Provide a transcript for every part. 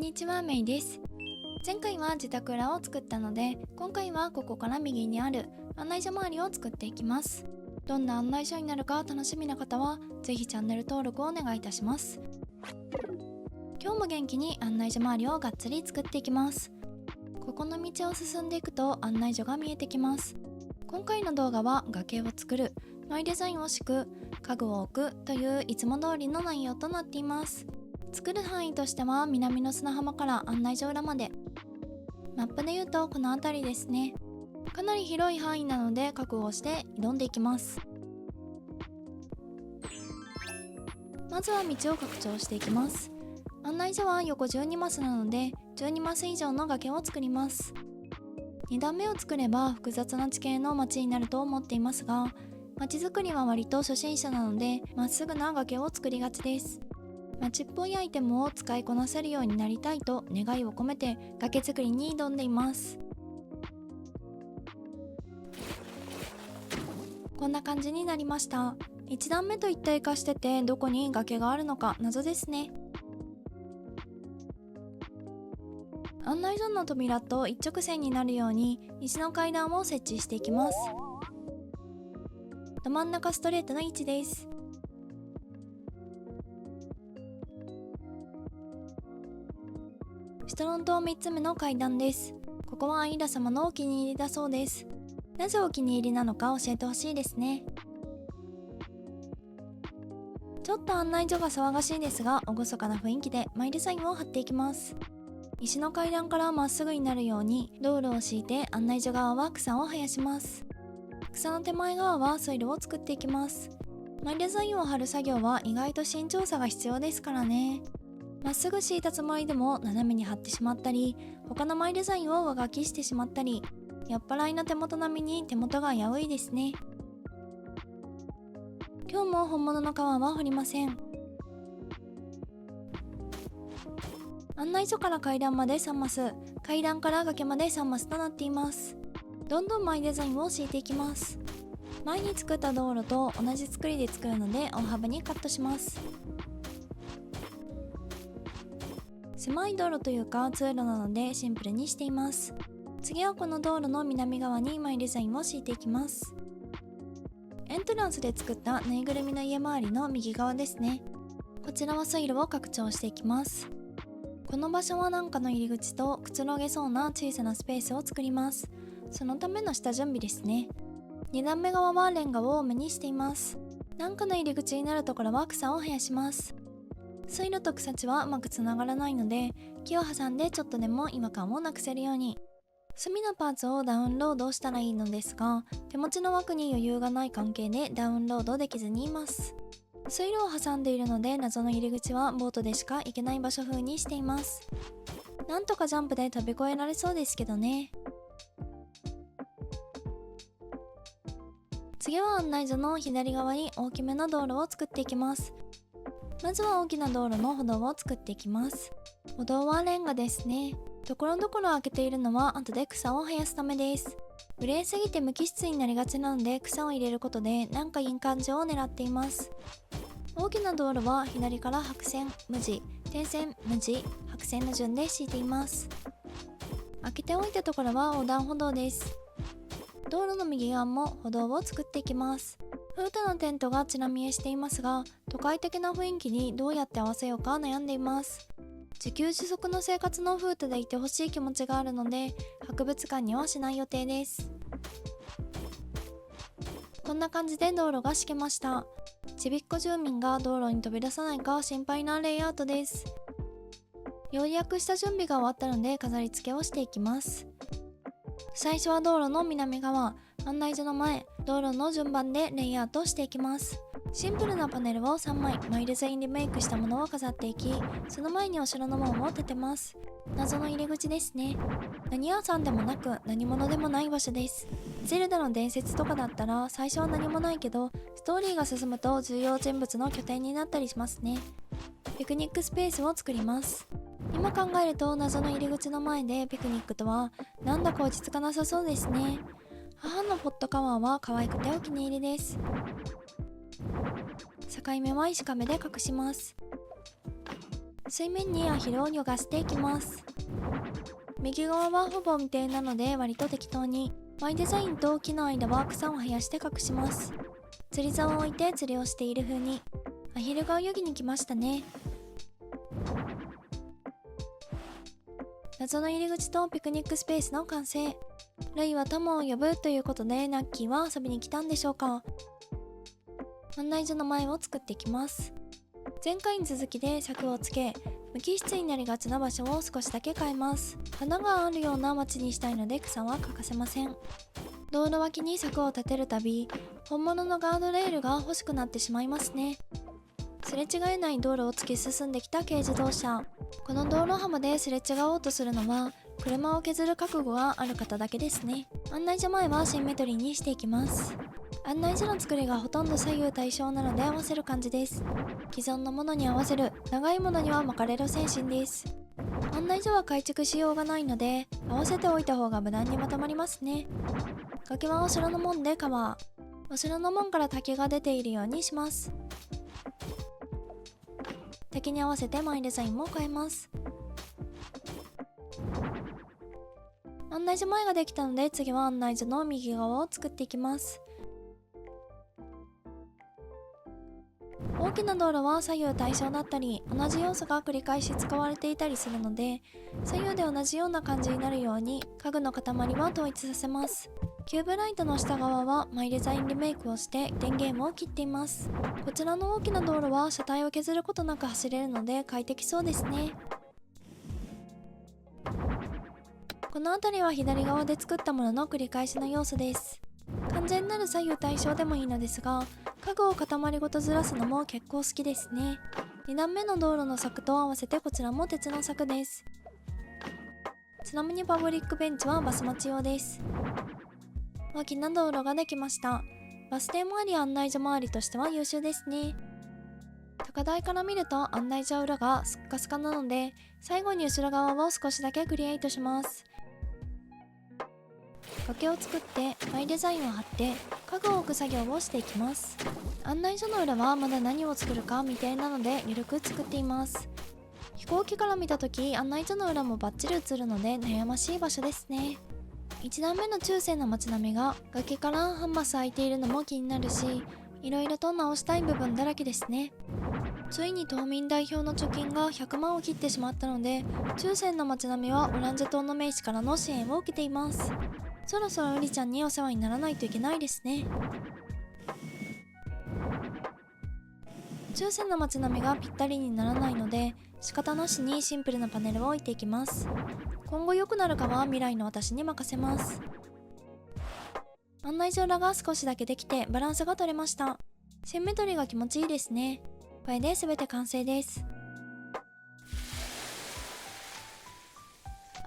んにちは、メイです。前回は自宅裏を作ったので、今回はここから右にある案内所周りを作っていきます。どんな案内所になるか楽しみな方はぜひチャンネル登録をお願いいたします。今日も元気に案内所周りをがっつり作っていきます。ここの道を進んでいくと案内所が見えてきます。今回の動画は崖を作る、マイデザインを敷く、家具を置くといういつも通りの内容となっています。作る範囲としては南の砂浜から案内所裏まで、マップで言うとこの辺りですね。かなり広い範囲なので覚悟して挑んでいきます。まずは道を拡張していきます。案内所は横12マスなので12マス以上の崖を作ります。2段目を作れば複雑な地形の街になると思っていますが、街づくりは割と初心者なのでまっすぐな崖を作りがちです。街っぽいアイテムを使いこなせるようになりたいと願いを込めて崖作りに挑んでいます。こんな感じになりました。1段目と一体化しててどこに崖があるのか謎ですね。案内所の扉と一直線になるように石の階段を設置していきます。ど真ん中ストレートの位置です。シトロン島3つ目の階段です。ここはアイラ様のお気に入りだそうです。なぜお気に入りなのか教えてほしいですね。ちょっと案内所が騒がしいですが厳かな雰囲気でマイデザインを貼っていきます。石の階段からまっすぐになるように道路を敷いて案内所側は草を生やします。草の手前側はソイルを作っていきます。マイデザインを貼る作業は意外と慎重さが必要ですからね。まっすぐ敷いたつもりでも斜めに貼ってしまったり、他のマイデザインを上書きしてしまったり、酔っ払いの手元並みに手元が危ういですね。今日も本物の皮は彫りません。案内所から階段まで3マス、階段から崖まで3マスとなっています。どんどんマイデザインを敷いていきます。前に作った道路と同じ作りで作るので大幅にカットします。狭い道路というか通路なのでシンプルにしています。次はこの道路の南側にマイデザインを敷いていきます。エントランスで作ったぬいぐるみの家周りの右側ですね。こちらはソイルを拡張していきます。この場所は何かの入り口とくつろげそうな小さなスペースを作ります。そのための下準備ですね。2段目側はレンガを多めにしています。何かの入り口になるところは草を生やします。ソイルと草地はうまくつながらないので木を挟んでちょっとでも違和感をなくせるように、隅のパーツをダウンロードしたらいいのですが手持ちの枠に余裕がない関係でダウンロードできずにいます。ソイルを挟んでいるので謎の入り口はボートでしか行けない場所風にしています。なんとかジャンプで飛び越えられそうですけどね。次は案内所の左側に大きめの道路を作っていきます。まずは大きな道路の歩道を作っていきます。歩道はレンガですね。ところどころ開けているのは後で草を生やすためです。グレーすぎて無機質になりがちなので草を入れることでなんかいい感じを狙っています。大きな道路は左から白線、無地、点線、無地、白線の順で敷いています。開けておいたところは横断歩道です。道路の右側も歩道を作っていきます。フータのテントがちら見えしていますが、都会的な雰囲気にどうやって合わせようか悩んでいます。自給自足の生活のフータでいてほしい気持ちがあるので、博物館にはしない予定です。こんな感じで道路が敷けました。ちびっこ住民が道路に飛び出さないか心配なレイアウトです。ようやくした準備が終わったので飾り付けをしていきます。最初は道路の南側、案内所の前、道路の順番でレイアウトしていきます。シンプルなパネルを3枚マイデザインリメイクしたものを飾っていき、その前にお城の門を立てます。謎の入り口ですね。何屋さんでもなく何者でもない場所です。ゼルダの伝説とかだったら最初は何もないけどストーリーが進むと重要人物の拠点になったりしますね。ピクニックスペースを作ります。今考えると謎の入り口の前でピクニックとはなんだか落ち着かなさそうですね。母のポットカワーは可愛くてお気に入りです。境目は石壁で隠します。水面にアヒルを泳がせていきます。右側はほぼ未定なので割と適当に、Yデザインと木の間は草を生やして隠します。釣り竿を置いて釣りをしている風に。アヒルが泳ぎに来ましたね。謎の入り口とピクニックスペースの完成。ルイはタモを呼ぶということで、ナッキーは遊びに来たんでしょうか。案内所の前を作っていきます。前回に続きで柵をつけ、無機質になりがちな場所を少しだけ変えます。花があるような街にしたいので草は欠かせません。道路脇に柵を立てるたび、本物のガードレールが欲しくなってしまいますね。すれ違えない道路を突き進んできた軽自動車。この道路幅ですれ違おうとするのは、車を削る覚悟がある方だけですね。案内所前はシンメトリーにしていきます。案内所の作りがほとんど左右対称なので合わせる感じです。既存のものに合わせる、長いものには巻かれる精神です。案内所は改築しようがないので、合わせておいた方が無難にまとまりますね。崖はお城の門でカバー。お城の門から滝が出ているようにします。滝に合わせてマイデザインも変えます。案内所前ができたので、次は案内所の右側を作っていきます。大きな道路は左右対称だったり、同じ要素が繰り返し使われていたりするので、左右で同じような感じになるように家具の塊は統一させます。キューブライトの下側はマイデザインリメイクをして電源も切っています。こちらの大きな道路は車体を削ることなく走れるので快適そうですね。この辺りは左側で作ったものの繰り返しの要素です。完全なる左右対称でもいいのですが、家具を塊ごとずらすのも結構好きですね。2段目の道路の柵と合わせてこちらも鉄の柵です。ちなみにパブリックベンチはバス待ち用です。大きな道路ができました。バス停もあり案内所周りとしては優秀ですね。高台から見ると案内所裏がスッカスカなので、最後に後ろ側を少しだけクリエイトします。崖を作ってマイデザインを貼って家具を置く作業をしていきます。案内所の裏はまだ何を作るか未定なので緩く作っています。飛行機から見た時案内所の裏もバッチリ映るので悩ましい場所ですね。1段目の中世の街並みが崖から半マス空いているのも気になるし、いろいろと直したい部分だらけですね。ついに島民代表の貯金が100万を切ってしまったので、中世の街並みはオランジェ島の名士からの支援を受けています。そろそろウリちゃんにお世話にならないといけないですね。中世の街並みがぴったりにならないので、仕方なしにシンプルなパネルを置いていきます。今後良くなるかは未来の私に任せます。案内所裏が少しだけできてバランスが取れました。シンメトリーが気持ちいいですね。これで全て完成です。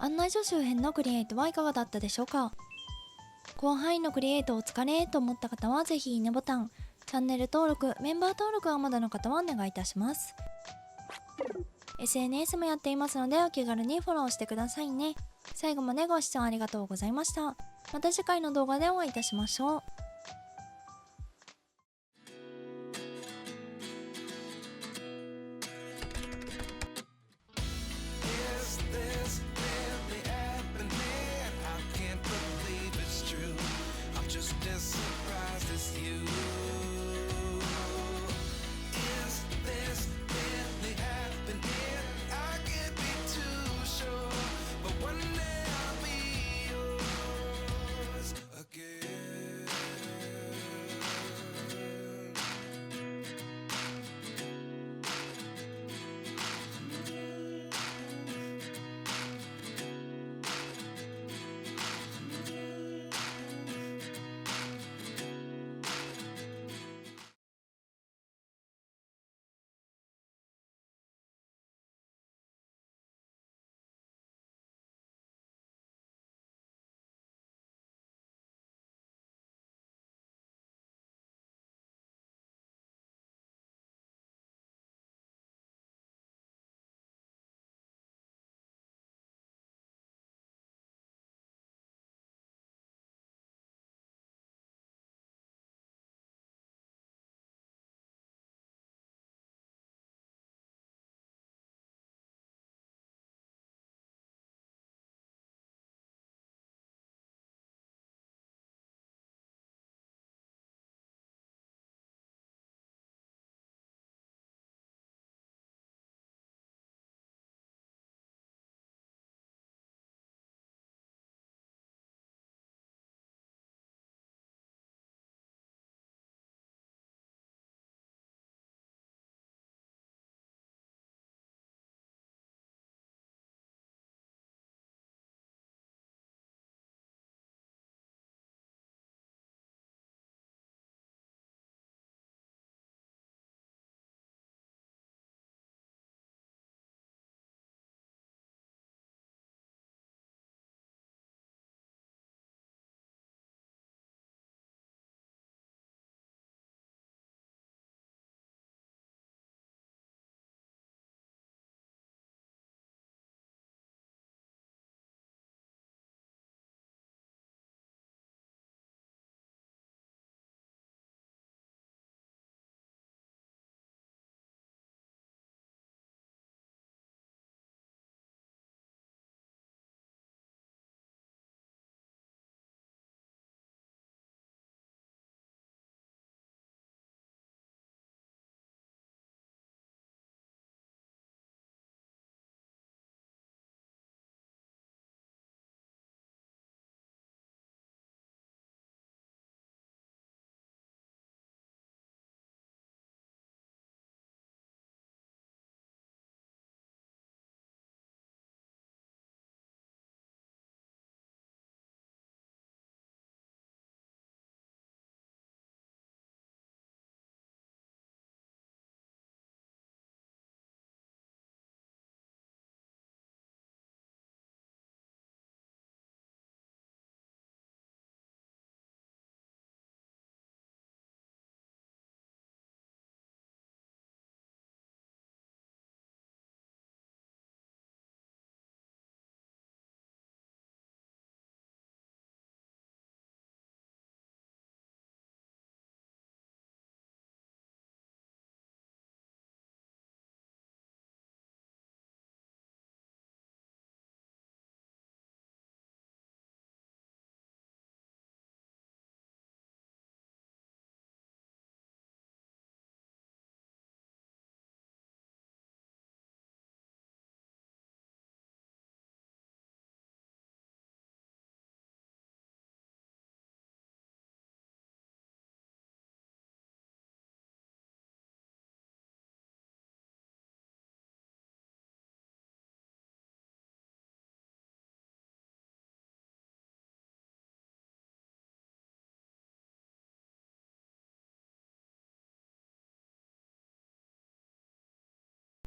案内所周辺のクリエイトはいかがだったでしょうか。広範囲のクリエイトお疲れと思った方はぜひいいねボタン、チャンネル登録、メンバー登録がまだの方はお願いいたします。SNS もやっていますのでお気軽にフォローしてくださいね。最後までご視聴ありがとうございました。また次回の動画でお会いいたしましょう。Just